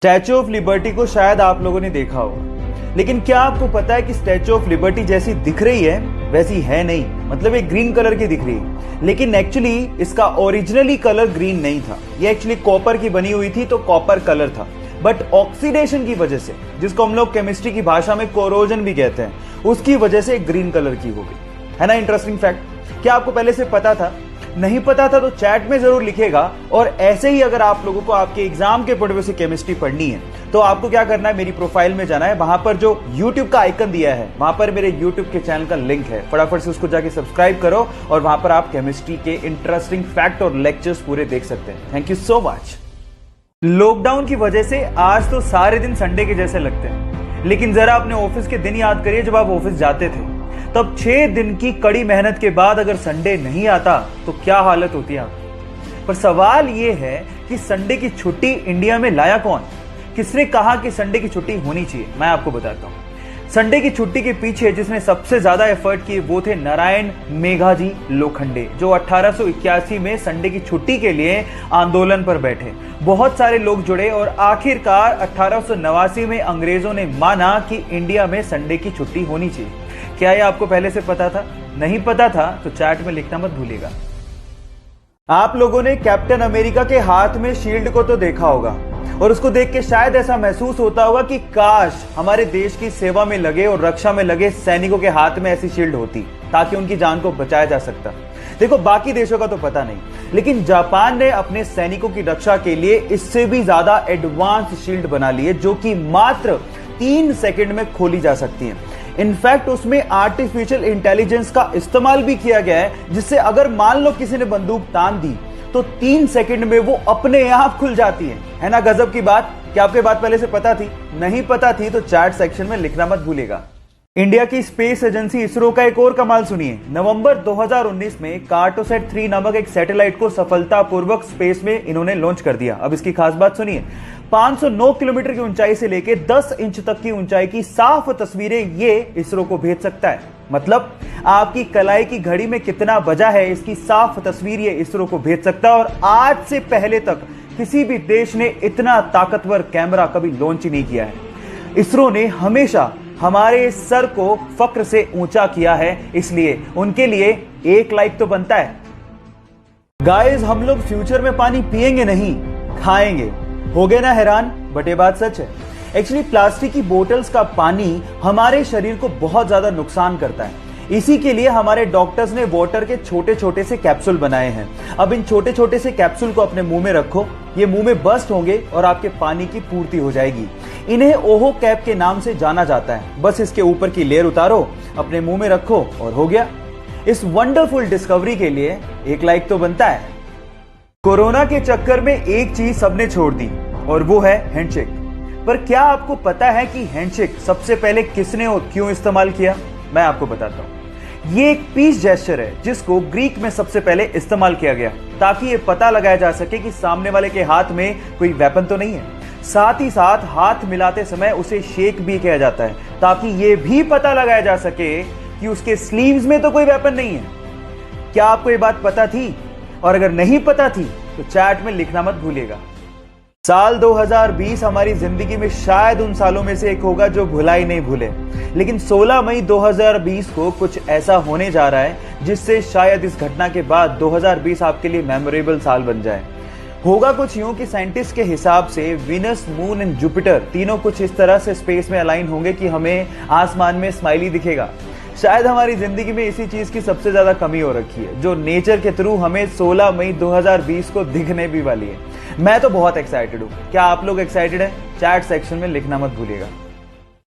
Statue of liberty को शायद आप लोगों ने देखा होगा, लेकिन क्या आपको पता है कि स्टैचू ऑफ लिबर्टी जैसी दिख रही है वैसी है नहीं। मतलब ये ग्रीन कलर की दिख रही है, लेकिन एक्चुअली इसका ओरिजिनली कलर ग्रीन नहीं था। ये एक्चुअली कॉपर की बनी हुई थी, तो कॉपर कलर था, बट ऑक्सीडेशन की वजह से, जिसको हम लोग केमिस्ट्री की भाषा में कोरोजन भी कहते हैं, उसकी वजह से ग्रीन कलर की हो गई। है ना इंटरेस्टिंग फैक्ट। क्या आपको पहले से पता था? नहीं पता था तो चैट में जरूर लिखेगा। और ऐसे ही अगर आप लोगों को आपके एग्जाम के पॉइंट से केमिस्ट्री पढ़नी है तो आपको क्या करना है, मेरी प्रोफाइल में जाना है। वहां पर जो YouTube का आइकन दिया है, वहां पर मेरे YouTube के चैनल का लिंक है, फटाफट से उसको जाके सब्सक्राइब करो और वहां पर आप केमिस्ट्री के इंटरेस्टिंग फैक्ट और लेक्चर्स पूरे देख सकते हैं। Thank you so much. Lockdown की वजह से आज तो सारे दिन संडे के जैसे लगते हैं, लेकिन जरा अपने ऑफिस के दिन याद करिए जब आप ऑफिस जाते थे। तब 6 दिन की कड़ी मेहनत के बाद अगर संडे नहीं आता तो क्या हालत होती है आपकी। पर सवाल यह है कि संडे की छुट्टी इंडिया में लाया कौन? किसने कहा कि संडे की छुट्टी होनी चाहिए? मैं आपको बताता हूं। संडे की छुट्टी के पीछे जिसने सबसे ज्यादा एफर्ट किए वो थे नारायण मेघाजी लोखंडे, जो 1881 में संडे की छुट्टी के लिए आंदोलन पर बैठे। बहुत सारे लोग जुड़े और आखिरकार 1889 में अंग्रेजों ने माना कि इंडिया में संडे की छुट्टी होनी चाहिए। क्या ये आपको पहले से पता था? नहीं पता था तो चैट में लिखना मत भूलिएगा। आप लोगों ने कैप्टन अमेरिका के हाथ में शील्ड को तो देखा होगा और उसको देख के शायद ऐसा महसूस होता होगा कि काश हमारे देश की सेवा में लगे और रक्षा में लगे सैनिकों के हाथ में ऐसी शील्ड होती ताकि उनकी जान को बचाया जा सकता। देखो, बाकी देशों का तो पता नहीं, लेकिन जापान ने अपने सैनिकों की रक्षा के लिए इससे भी ज्यादा एडवांस शील्ड बना ली है, जो कि मात्र 3 सेकंड में खोली जा सकती है। इनफैक्ट उसमें आर्टिफिशियल इंटेलिजेंस का इस्तेमाल भी किया गया है, जिससे अगर मान लो किसी ने बंदूक तान दी तो 3 सेकंड में वो अपने आप खुल जाती है ना गजब की बात। क्या आपको बात पहले से पता थी? नहीं पता थी तो चैट सेक्शन में लिखना मत भूलिएगा। इंडिया की स्पेस एजेंसी इसरो का एक और कमाल सुनिए। नवंबर 2019 में कार्टोसैट 3 नामक एक सैटेलाइट को सफलतापूर्वक स्पेस में इन्होंने लॉन्च कर दिया। अब इसकी खास बात सुनिए। 509 किलोमीटर की ऊंचाई से लेकर 10 इंच तक की ऊंचाई की साफ तस्वीरें ये इसरो को भेज सकता है। मतलब आपकी कलाई की घड़ी में कितना बजा है, इसकी साफ तस्वीर ये इसरो को भेज सकता है। और आज से पहले तक किसी भी देश ने इतना ताकतवर कैमरा कभी लॉन्च नहीं किया है। इसरो ने हमेशा हमारे सर को फक्र से ऊंचा किया है, इसलिए उनके लिए एक लाइक तो बनता है। गाइस, हम लोग फ्यूचर में पानी पिएंगे नहीं, खाएंगे। हो गए ना हैरान? बट ये बात सच है। एक्चुअली प्लास्टिक की बोतल्स का पानी हमारे शरीर को बहुत ज्यादा नुकसान करता है। इसी के लिए हमारे डॉक्टर्स ने वाटर के छोटे छोटे से कैप्सूल बनाए हैं। अब इन छोटे छोटे से कैप्सूल को अपने मुंह में रखो, ये मुंह में बस्ट होंगे और आपके पानी की पूर्ति हो जाएगी। इन्हें ओहो कैप के नाम से जाना जाता है। बस इसके ऊपर की लेयर उतारो, अपने मुंह में रखो और हो गया। इस वंडरफुल डिस्कवरी के लिए एक लाइक तो बनता है। कोरोना के चक्कर में एक चीज सबने छोड़ दी और वो है हैंडशेक। पर क्या आपको पता है कि हैंडशेक सबसे पहले किसने और क्यों इस्तेमाल किया? मैं आपको बताता हूं। ये एक पीस जेस्चर है जिसको ग्रीक में सबसे पहले इस्तेमाल किया गया ताकि ये पता लगाया जा सके कि सामने वाले के हाथ में कोई वेपन तो नहीं है। साथ ही साथ हाथ मिलाते समय उसे शेक भी किया जाता है ताकि ये भी पता लगाया जा सके कि उसके स्लीव्स में तो कोई वेपन नहीं है। क्या आपको ये बात पता थी? और अगर नहीं पता थी तो चैट में लिखना मत भूलिएगा। साल 2020 हमारी जिंदगी में शायद उन सालों में से एक होगा जो भुला ही नहीं भूले। लेकिन 16 मई 2020 को कुछ ऐसा होने जा रहा है जिससे शायद इस घटना के बाद 2020 आपके लिए मेमोरेबल साल बन जाए। होगा कुछ यूं कि साइंटिस्ट के हिसाब से विनस, मून एंड जुपिटर तीनों कुछ इस तरह से स्पेस में अलाइन होंगे कि हमें आसमान में स्माइली दिखेगा। शायद हमारी जिंदगी में इसी चीज की सबसे ज्यादा कमी हो रखी है, जो नेचर के थ्रू हमें 16 मई 2020 को दिखने भी वाली है। मैं तो बहुत एक्साइटेड हूं। क्या आप लोग एक्साइटेड हैं? चैट सेक्शन में लिखना मत भूलिएगा।